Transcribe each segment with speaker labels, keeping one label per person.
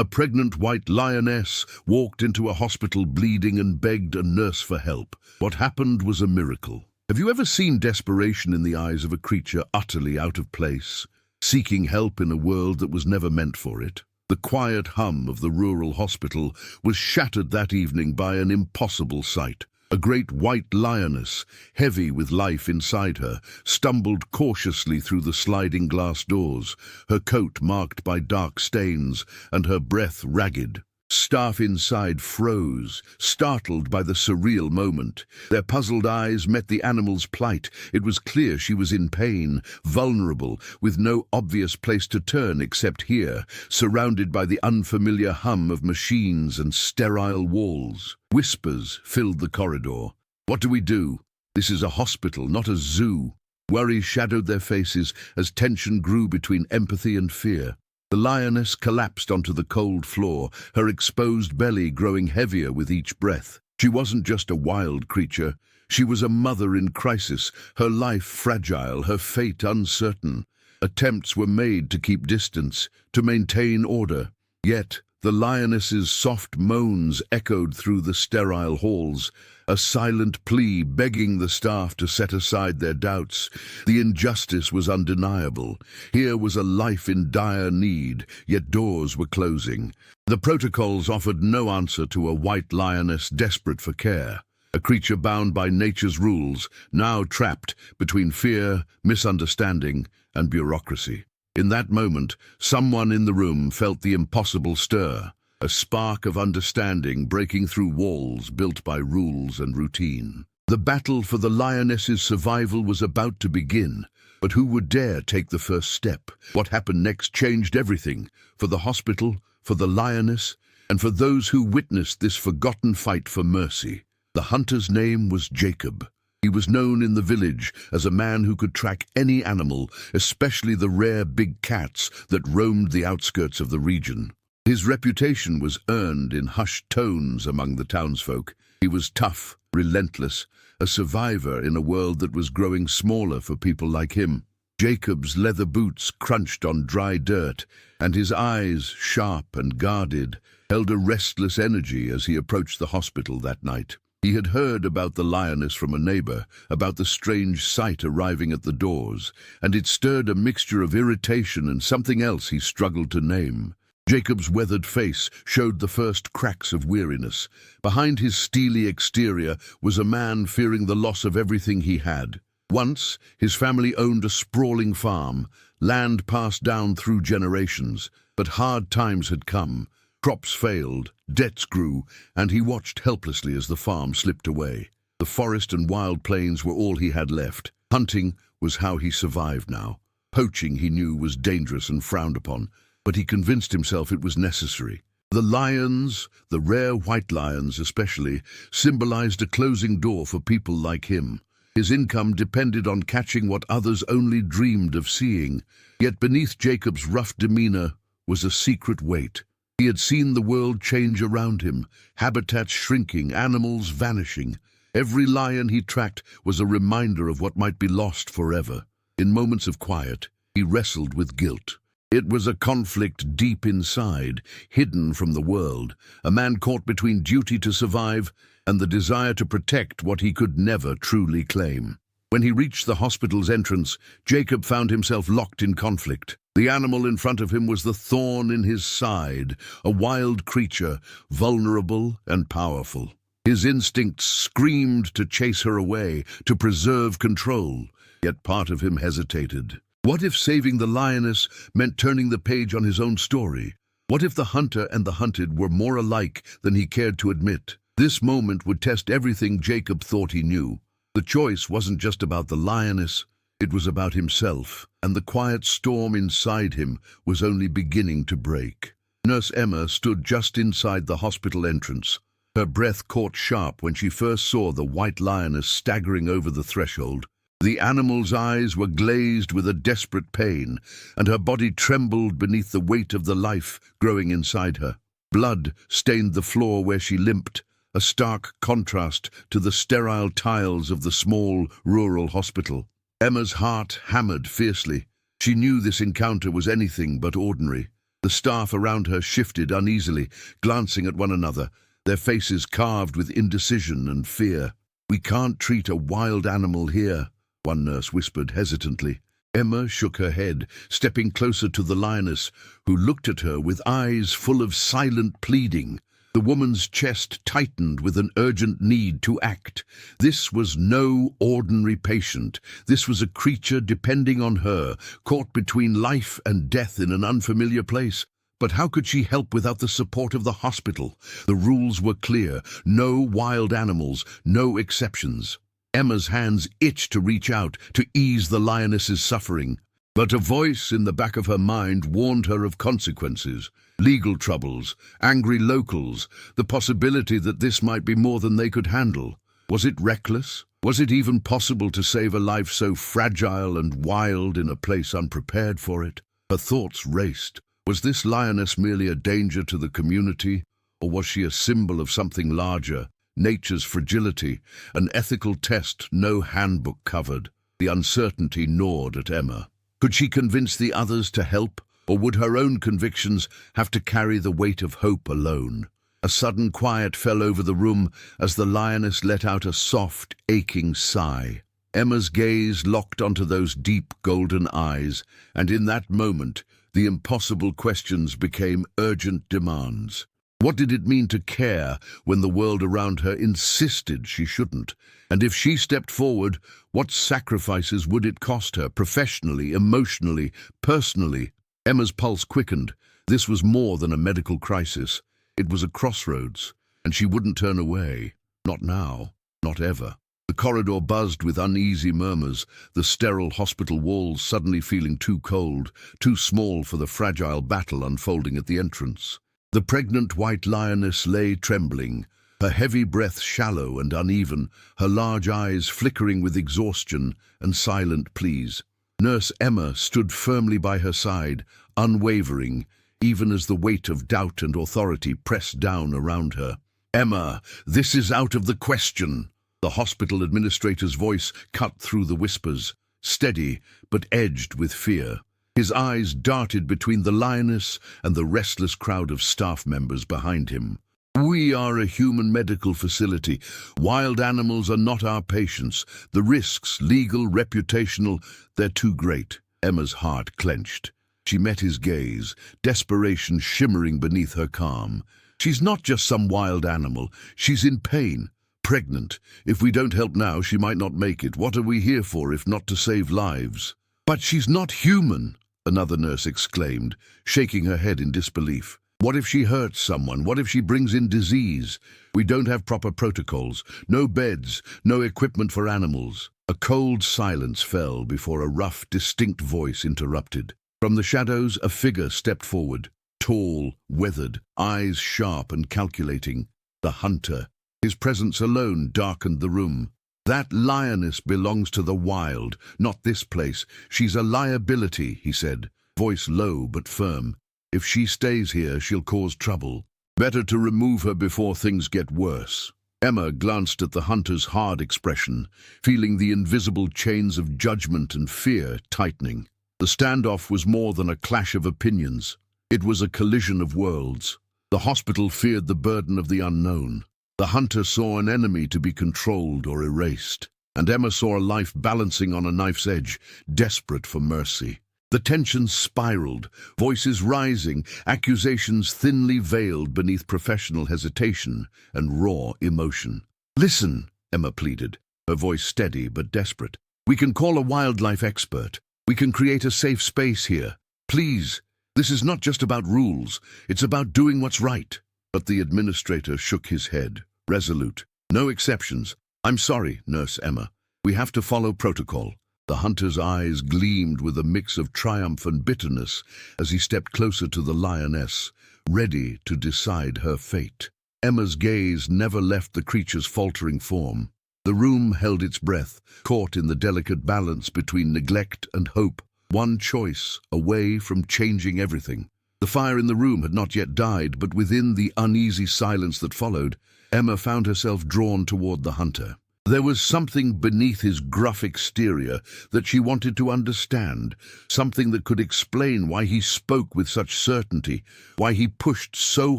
Speaker 1: A pregnant white lioness walked into a hospital bleeding and begged a nurse for help. What happened was a miracle. Have you ever seen desperation in the eyes of a creature utterly out of place, seeking help in a world that was never meant for it? The quiet hum of the rural hospital was shattered that evening by an impossible sight. A great white lioness, heavy with life inside her, stumbled cautiously through the sliding glass doors, her coat marked by dark stains and her breath ragged. Staff inside froze, startled by the surreal moment. Their puzzled eyes met the animal's plight. It was clear she was in pain, vulnerable, with no obvious place to turn except here, surrounded by the unfamiliar hum of machines and sterile walls. Whispers filled the corridor. "What do we do? This is a hospital, not a zoo." Worry shadowed their faces as tension grew between empathy and fear. The lioness collapsed onto the cold floor, her exposed belly growing heavier with each breath. She wasn't just a wild creature. She was a mother in crisis, her life fragile, her fate uncertain. Attempts were made to keep distance, to maintain order. Yet, the lioness's soft moans echoed through the sterile halls, a silent plea begging the staff to set aside their doubts. The injustice was undeniable. Here was a life in dire need, yet doors were closing. The protocols offered no answer to a white lioness desperate for care, a creature bound by nature's rules, now trapped between fear, misunderstanding, and bureaucracy. In that moment, someone in the room felt the impossible stir, a spark of understanding breaking through walls built by rules and routine. The battle for the lioness's survival was about to begin, but who would dare take the first step? What happened next changed everything, for the hospital, for the lioness, and for those who witnessed this forgotten fight for mercy. The hunter's name was Jacob. He was known in the village as a man who could track any animal, especially the rare big cats that roamed the outskirts of the region. His reputation was earned in hushed tones among the townsfolk. He was tough, relentless, a survivor in a world that was growing smaller for people like him. Jacob's leather boots crunched on dry dirt, and his eyes, sharp and guarded, held a restless energy as he approached the hospital that night. He had heard about the lioness from a neighbor, about the strange sight arriving at the doors, and it stirred a mixture of irritation and something else he struggled to name. Jacob's weathered face showed the first cracks of weariness. Behind his steely exterior was a man fearing the loss of everything he had. Once, his family owned a sprawling farm, land passed down through generations, but hard times had come. Crops failed, debts grew, and he watched helplessly as the farm slipped away. The forest and wild plains were all he had left. Hunting was how he survived now. Poaching, he knew, was dangerous and frowned upon, but he convinced himself it was necessary. The lions, the rare white lions especially, symbolized a closing door for people like him. His income depended on catching what others only dreamed of seeing. Yet beneath Jacob's rough demeanor was a secret weight. He had seen the world change around him, habitats shrinking, animals vanishing. Every lion he tracked was a reminder of what might be lost forever. In moments of quiet, he wrestled with guilt. It was a conflict deep inside, hidden from the world, a man caught between duty to survive and the desire to protect what he could never truly claim. When he reached the hospital's entrance, Jacob found himself locked in conflict. The animal in front of him was the thorn in his side, a wild creature, vulnerable and powerful. His instincts screamed to chase her away, to preserve control, yet part of him hesitated. What if saving the lioness meant turning the page on his own story? What if the hunter and the hunted were more alike than he cared to admit? This moment would test everything Jacob thought he knew. The choice wasn't just about the lioness, it was about himself, and the quiet storm inside him was only beginning to break. Nurse Emma stood just inside the hospital entrance. Her breath caught sharp when she first saw the white lioness staggering over the threshold. The animal's eyes were glazed with a desperate pain, and her body trembled beneath the weight of the life growing inside her. Blood stained the floor where she limped, a stark contrast to the sterile tiles of the small, rural hospital. Emma's heart hammered fiercely. She knew this encounter was anything but ordinary. The staff around her shifted uneasily, glancing at one another, their faces carved with indecision and fear. "We can't treat a wild animal here," one nurse whispered hesitantly. Emma shook her head, stepping closer to the lioness, who looked at her with eyes full of silent pleading. The woman's chest tightened with an urgent need to act. This was no ordinary patient. This was a creature depending on her, caught between life and death in an unfamiliar place. But how could she help without the support of the hospital? The rules were clear: no wild animals, no exceptions. Emma's hands itched to reach out, to ease the lioness's suffering. But a voice in the back of her mind warned her of consequences. Legal troubles, angry locals, the possibility that this might be more than they could handle. Was it reckless? Was it even possible to save a life so fragile and wild in a place unprepared for it? Her thoughts raced. Was this lioness merely a danger to the community, or was she a symbol of something larger? Nature's fragility, an ethical test no handbook covered. The uncertainty gnawed at Emma. Could she convince the others to help, or would her own convictions have to carry the weight of hope alone? A sudden quiet fell over the room as the lioness let out a soft, aching sigh. Emma's gaze locked onto those deep golden eyes, and in that moment, the impossible questions became urgent demands. What did it mean to care when the world around her insisted she shouldn't? And if she stepped forward, what sacrifices would it cost her, professionally, emotionally, personally? Emma's pulse quickened. This was more than a medical crisis. It was a crossroads, and she wouldn't turn away. Not now, not ever. The corridor buzzed with uneasy murmurs, the sterile hospital walls suddenly feeling too cold, too small for the fragile battle unfolding at the entrance. The pregnant white lioness lay trembling, her heavy breath shallow and uneven, her large eyes flickering with exhaustion and silent pleas. Nurse Emma stood firmly by her side, unwavering, even as the weight of doubt and authority pressed down around her. "Emma, this is out of the question." The hospital administrator's voice cut through the whispers, steady but edged with fear. His eyes darted between the lioness and the restless crowd of staff members behind him. "We are a human medical facility. Wild animals are not our patients. The risks, legal, reputational, they're too great." Emma's heart clenched. She met his gaze, desperation shimmering beneath her calm. "She's not just some wild animal. She's in pain. Pregnant. If we don't help now, she might not make it. What are we here for if not to save lives?" "But she's not human," another nurse exclaimed, shaking her head in disbelief. "What if she hurts someone? What if she brings in disease? We don't have proper protocols. No beds, no equipment for animals." A cold silence fell before a rough, distinct voice interrupted. From the shadows, a figure stepped forward, tall, weathered, eyes sharp and calculating. The hunter. His presence alone darkened the room. "That lioness belongs to the wild, not this place. She's a liability," he said, voice low but firm. "If she stays here, she'll cause trouble. Better to remove her before things get worse." Emma glanced at the hunter's hard expression, feeling the invisible chains of judgment and fear tightening. The standoff was more than a clash of opinions. It was a collision of worlds. The hospital feared the burden of the unknown. The hunter saw an enemy to be controlled or erased, and Emma saw a life balancing on a knife's edge, desperate for mercy. The tension spiraled, voices rising, accusations thinly veiled beneath professional hesitation and raw emotion. "Listen," Emma pleaded, her voice steady but desperate. "We can call a wildlife expert. We can create a safe space here. Please, this is not just about rules, it's about doing what's right." But the administrator shook his head, resolute. "No exceptions. I'm sorry, Nurse Emma. We have to follow protocol." The hunter's eyes gleamed with a mix of triumph and bitterness as he stepped closer to the lioness, ready to decide her fate. Emma's gaze never left the creature's faltering form. The room held its breath, caught in the delicate balance between neglect and hope, one choice away from changing everything. The fire in the room had not yet died, but within the uneasy silence that followed, Emma found herself drawn toward the hunter. There was something beneath his gruff exterior that she wanted to understand, something that could explain why he spoke with such certainty, why he pushed so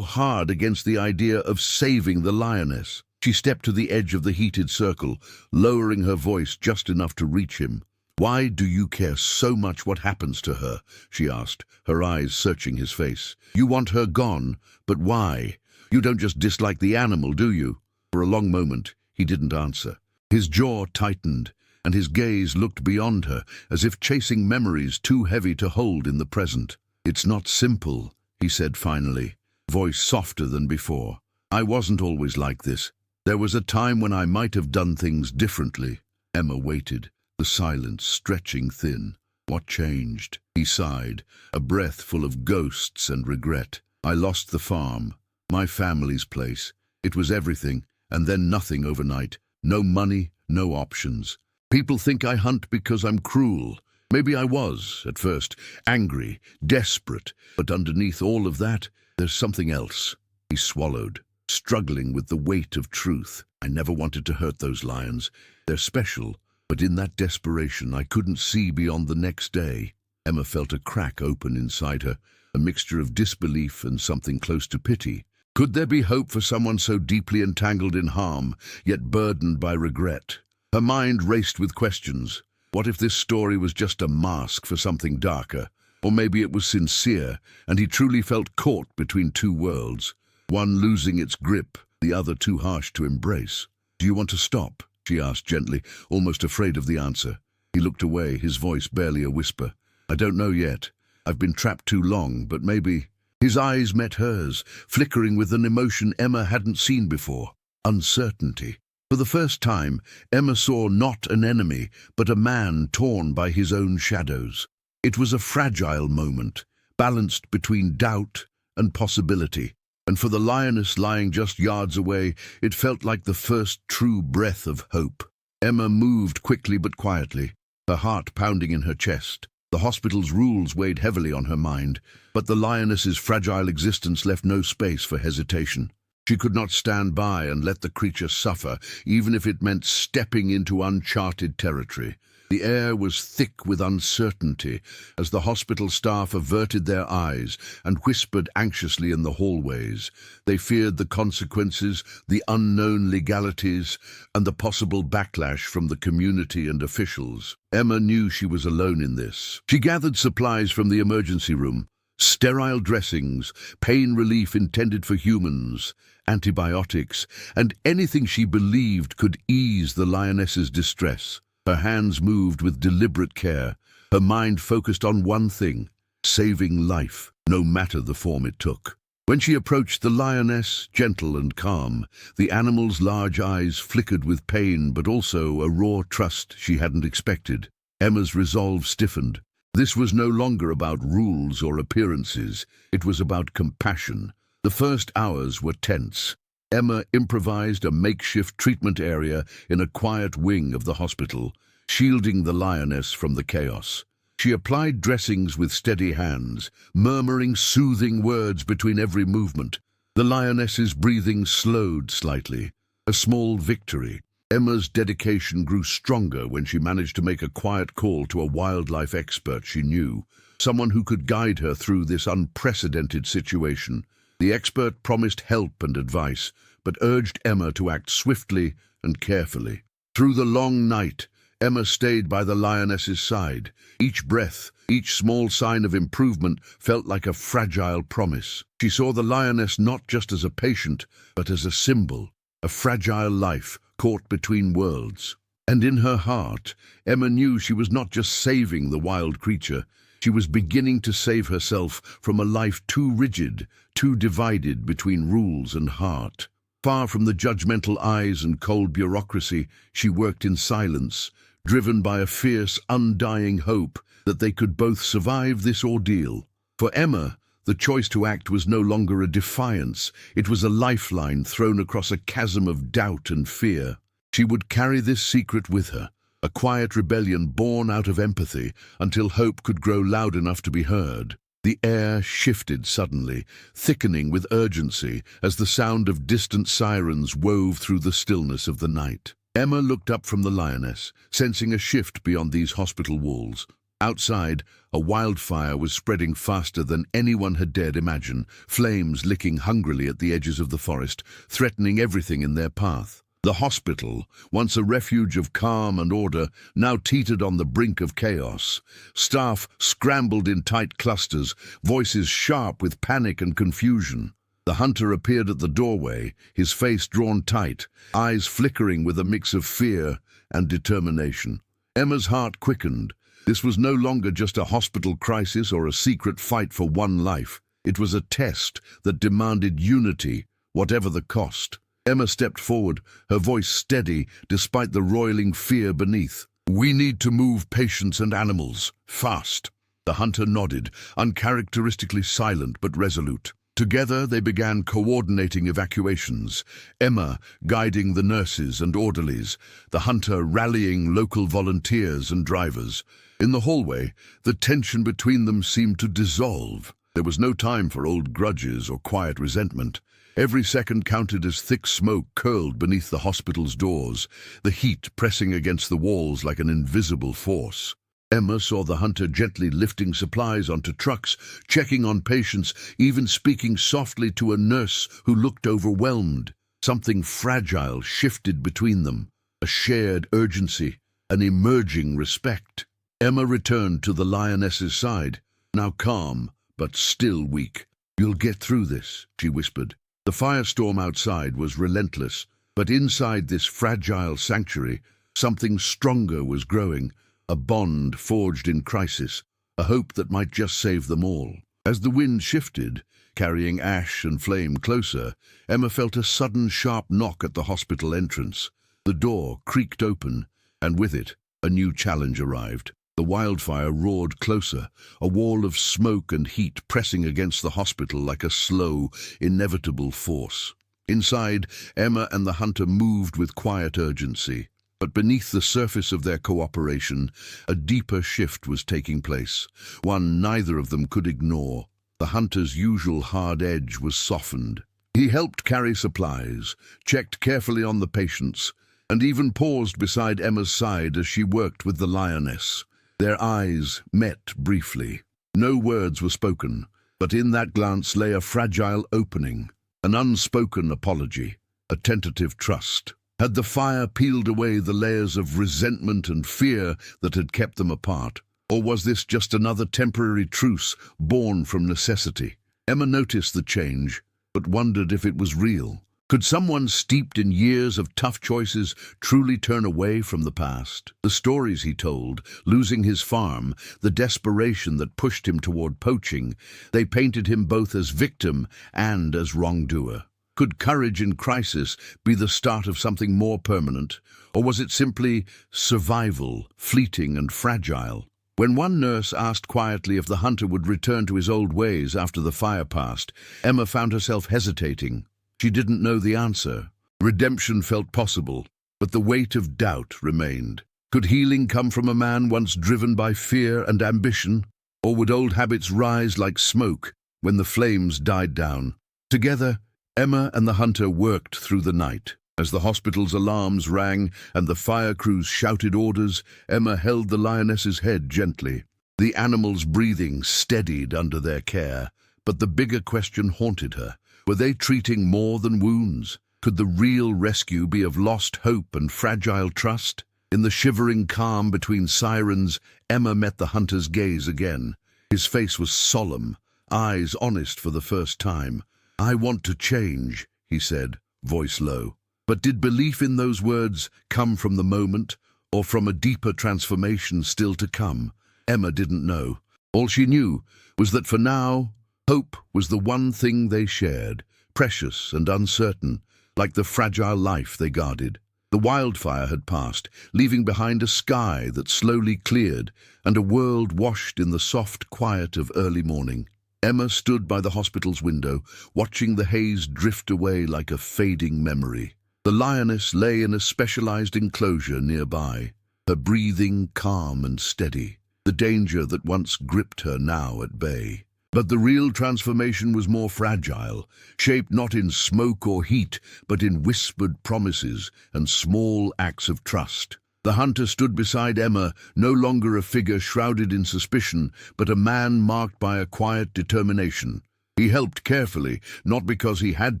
Speaker 1: hard against the idea of saving the lioness. She stepped to the edge of the heated circle, lowering her voice just enough to reach him. "Why do you care so much what happens to her?" she asked, her eyes searching his face. "You want her gone, but why? You don't just dislike the animal, do you?" For a long moment, he didn't answer. His jaw tightened, and his gaze looked beyond her, as if chasing memories too heavy to hold in the present. "It's not simple," he said finally, voice softer than before. "I wasn't always like this. There was a time when I might have done things differently." Emma waited, the silence stretching thin. "What changed?" He sighed, a breath full of ghosts and regret. "I lost the farm, my family's place. It was everything, and then nothing overnight. No money, no options. People think I hunt because I'm cruel. Maybe I was, at first, angry, desperate, but underneath all of that, there's something else." He swallowed, struggling with the weight of truth. "I never wanted to hurt those lions. They're special, but in that desperation I couldn't see beyond the next day." Emma felt a crack open inside her, a mixture of disbelief and something close to pity. Could there be hope for someone so deeply entangled in harm, yet burdened by regret? Her mind raced with questions. What if this story was just a mask for something darker? Or maybe it was sincere, and he truly felt caught between two worlds, one losing its grip, the other too harsh to embrace. "Do you want to stop?" she asked gently, almost afraid of the answer. He looked away, his voice barely a whisper. "I don't know yet. I've been trapped too long, but maybe—" His eyes met hers, flickering with an emotion Emma hadn't seen before: uncertainty. For the first time, Emma saw not an enemy, but a man torn by his own shadows. It was a fragile moment, balanced between doubt and possibility, and for the lioness lying just yards away, it felt like the first true breath of hope. Emma moved quickly but quietly, her heart pounding in her chest. The hospital's rules weighed heavily on her mind, but the lioness's fragile existence left no space for hesitation. She could not stand by and let the creature suffer, even if it meant stepping into uncharted territory. The air was thick with uncertainty as the hospital staff averted their eyes and whispered anxiously in the hallways. They feared the consequences, the unknown legalities, and the possible backlash from the community and officials. Emma knew she was alone in this. She gathered supplies from the emergency room: sterile dressings, pain relief intended for humans, antibiotics, and anything she believed could ease the lioness's distress. Her hands moved with deliberate care, her mind focused on one thing: saving life, no matter the form it took. When she approached the lioness, gentle and calm, the animal's large eyes flickered with pain but also a raw trust she hadn't expected. Emma's resolve stiffened. This was no longer about rules or appearances, it was about compassion. The first hours were tense. Emma improvised a makeshift treatment area in a quiet wing of the hospital, shielding the lioness from the chaos. She applied dressings with steady hands, murmuring soothing words between every movement. The lioness's breathing slowed slightly, a small victory. Emma's dedication grew stronger when she managed to make a quiet call to a wildlife expert she knew, someone who could guide her through this unprecedented situation. The expert promised help and advice, but urged Emma to act swiftly and carefully. Through the long night, Emma stayed by the lioness's side. Each breath, each small sign of improvement felt like a fragile promise. She saw the lioness not just as a patient, but as a symbol, a fragile life caught between worlds. And in her heart, Emma knew she was not just saving the wild creature, she was beginning to save herself from a life too rigid, too divided between rules and heart. Far from the judgmental eyes and cold bureaucracy, she worked in silence, driven by a fierce, undying hope that they could both survive this ordeal. For Emma, the choice to act was no longer a defiance, it was a lifeline thrown across a chasm of doubt and fear. She would carry this secret with her, a quiet rebellion born out of empathy, until hope could grow loud enough to be heard. The air shifted suddenly, thickening with urgency as the sound of distant sirens wove through the stillness of the night. Emma looked up from the Lioness, sensing a shift beyond these hospital walls. Outside, a wildfire was spreading faster than anyone had dared imagine, flames licking hungrily at the edges of the forest, threatening everything in their path. The hospital, once a refuge of calm and order, now teetered on the brink of chaos. Staff scrambled in tight clusters, voices sharp with panic and confusion. The hunter appeared at the doorway, his face drawn tight, eyes flickering with a mix of fear and determination. Emma's heart quickened. This was no longer just a hospital crisis or a secret fight for one life. It was a test that demanded unity, whatever the cost. Emma stepped forward, her voice steady despite the roiling fear beneath. "We need to move patients and animals, fast." The hunter nodded, uncharacteristically silent but resolute. Together they began coordinating evacuations, Emma guiding the nurses and orderlies, the hunter rallying local volunteers and drivers. In the hallway, the tension between them seemed to dissolve. There was no time for old grudges or quiet resentment. Every second counted as thick smoke curled beneath the hospital's doors, the heat pressing against the walls like an invisible force. Emma saw the hunter gently lifting supplies onto trucks, checking on patients, even speaking softly to a nurse who looked overwhelmed. Something fragile shifted between them, a shared urgency, an emerging respect. Emma returned to the Lioness's side, now calm, but still weak. "You'll get through this," she whispered. The firestorm outside was relentless, but inside this fragile sanctuary, something stronger was growing, a bond forged in crisis, a hope that might just save them all. As the wind shifted, carrying ash and flame closer, Emma felt a sudden sharp knock at the hospital entrance. The door creaked open, and with it, a new challenge arrived. The wildfire roared closer, a wall of smoke and heat pressing against the hospital like a slow, inevitable force. Inside, Emma and the hunter moved with quiet urgency. But beneath the surface of their cooperation, a deeper shift was taking place, one neither of them could ignore. The hunter's usual hard edge was softened. He helped carry supplies, checked carefully on the patients, and even paused beside Emma's side as she worked with the Lioness. Their eyes met briefly. No words were spoken, but in that glance lay a fragile opening, an unspoken apology, a tentative trust. Had the fire peeled away the layers of resentment and fear that had kept them apart? Or was this just another temporary truce born from necessity? Emma noticed the change, but wondered if it was real. Could someone steeped in years of tough choices truly turn away from the past? The stories he told, losing his farm, the desperation that pushed him toward poaching, they painted him both as victim and as wrongdoer. Could courage in crisis be the start of something more permanent, or was it simply survival, fleeting and fragile? When one nurse asked quietly if the hunter would return to his old ways after the fire passed, Emma found herself hesitating. She didn't know the answer. Redemption felt possible, but the weight of doubt remained. Could healing come from a man once driven by fear and ambition? Or would old habits rise like smoke when the flames died down? Together, Emma and the hunter worked through the night. As the hospital's alarms rang and the fire crews shouted orders, Emma held the Lioness's head gently. The animal's breathing steadied under their care, but the bigger question haunted her. Were they treating more than wounds? Could the real rescue be of lost hope and fragile trust? In the shivering calm between sirens, Emma met the hunter's gaze again. His face was solemn, eyes honest for the first time. "I want to change," he said, voice low. But did belief in those words come from the moment, or from a deeper transformation still to come? Emma didn't know. All she knew was that for now, hope was the one thing they shared, precious and uncertain, like the fragile life they guarded. The wildfire had passed, leaving behind a sky that slowly cleared and a world washed in the soft quiet of early morning. Emma stood by the hospital's window, watching the haze drift away like a fading memory. The Lioness lay in a specialized enclosure nearby, her breathing calm and steady, the danger that once gripped her now at bay. But the real transformation was more fragile, shaped not in smoke or heat, but in whispered promises and small acts of trust. The hunter stood beside Emma, no longer a figure shrouded in suspicion, but a man marked by a quiet determination. He helped carefully, not because he had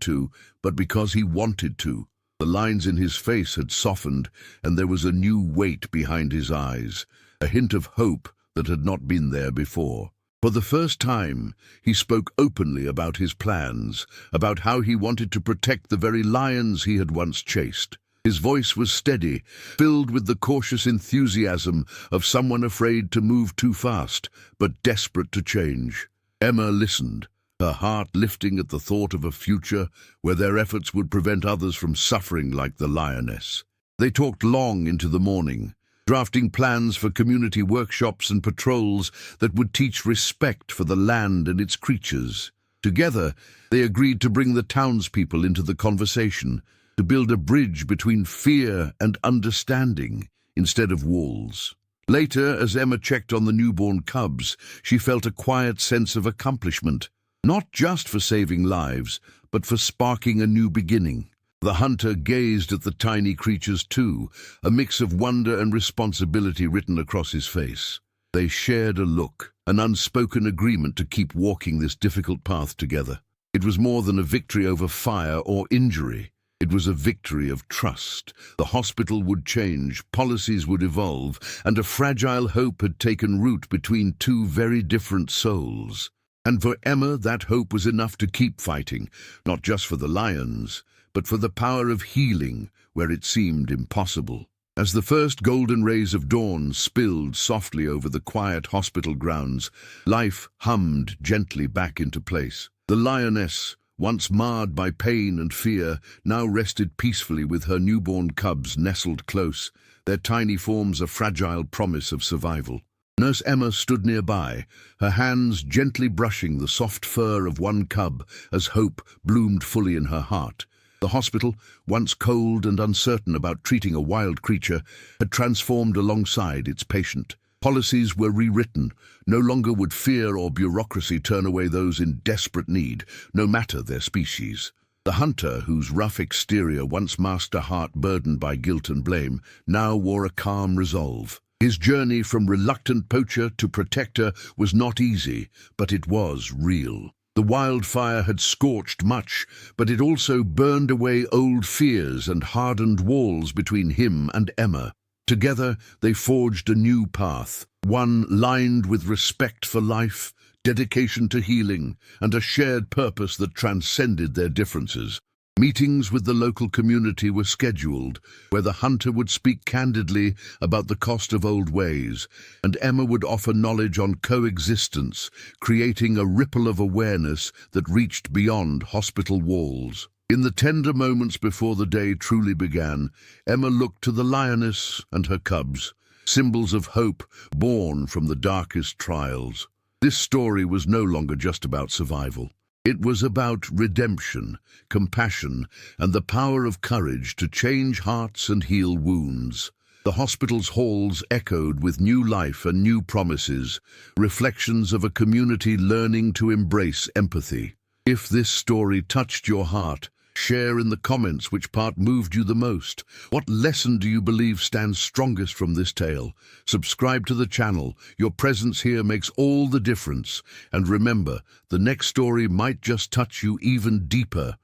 Speaker 1: to, but because he wanted to. The lines in his face had softened, and there was a new weight behind his eyes, a hint of hope that had not been there before. For the first time, he spoke openly about his plans, about how he wanted to protect the very lions he had once chased. His voice was steady, filled with the cautious enthusiasm of someone afraid to move too fast, but desperate to change. Emma listened, her heart lifting at the thought of a future where their efforts would prevent others from suffering like the lioness. They talked long into the morning, drafting plans for community workshops and patrols that would teach respect for the land and its creatures. Together, they agreed to bring the townspeople into the conversation, to build a bridge between fear and understanding instead of walls. Later, as Emma checked on the newborn cubs, she felt a quiet sense of accomplishment, not just for saving lives, but for sparking a new beginning. The hunter gazed at the tiny creatures too, a mix of wonder and responsibility written across his face. They shared a look, an unspoken agreement to keep walking this difficult path together. It was more than a victory over fire or injury. It was a victory of trust. The hospital would change, policies would evolve, and a fragile hope had taken root between two very different souls. And for Emma, that hope was enough to keep fighting, not just for the lions, but for the power of healing where it seemed impossible. As the first golden rays of dawn spilled softly over the quiet hospital grounds, life hummed gently back into place. The lioness, once marred by pain and fear, now rested peacefully with her newborn cubs nestled close, their tiny forms a fragile promise of survival. Nurse Emma stood nearby, her hands gently brushing the soft fur of one cub as hope bloomed fully in her heart. The hospital, once cold and uncertain about treating a wild creature, had transformed alongside its patient. Policies were rewritten. No longer would fear or bureaucracy turn away those in desperate need, no matter their species. The hunter, whose rough exterior once masked a heart burdened by guilt and blame, now wore a calm resolve. His journey from reluctant poacher to protector was not easy, but it was real. The wildfire had scorched much, but it also burned away old fears and hardened walls between him and Emma. Together, they forged a new path, one lined with respect for life, dedication to healing, and a shared purpose that transcended their differences. Meetings with the local community were scheduled, where the hunter would speak candidly about the cost of old ways, and Emma would offer knowledge on coexistence, creating a ripple of awareness that reached beyond hospital walls. In the tender moments before the day truly began, Emma looked to the lioness and her cubs, symbols of hope born from the darkest trials. This story was no longer just about survival. It was about redemption, compassion, and the power of courage to change hearts and heal wounds. The hospital's halls echoed with new life and new promises, reflections of a community learning to embrace empathy. If this story touched your heart, share in the comments which part moved you the most. What lesson do you believe stands strongest from this tale? Subscribe to the channel. Your presence here makes all the difference. And remember, the next story might just touch you even deeper.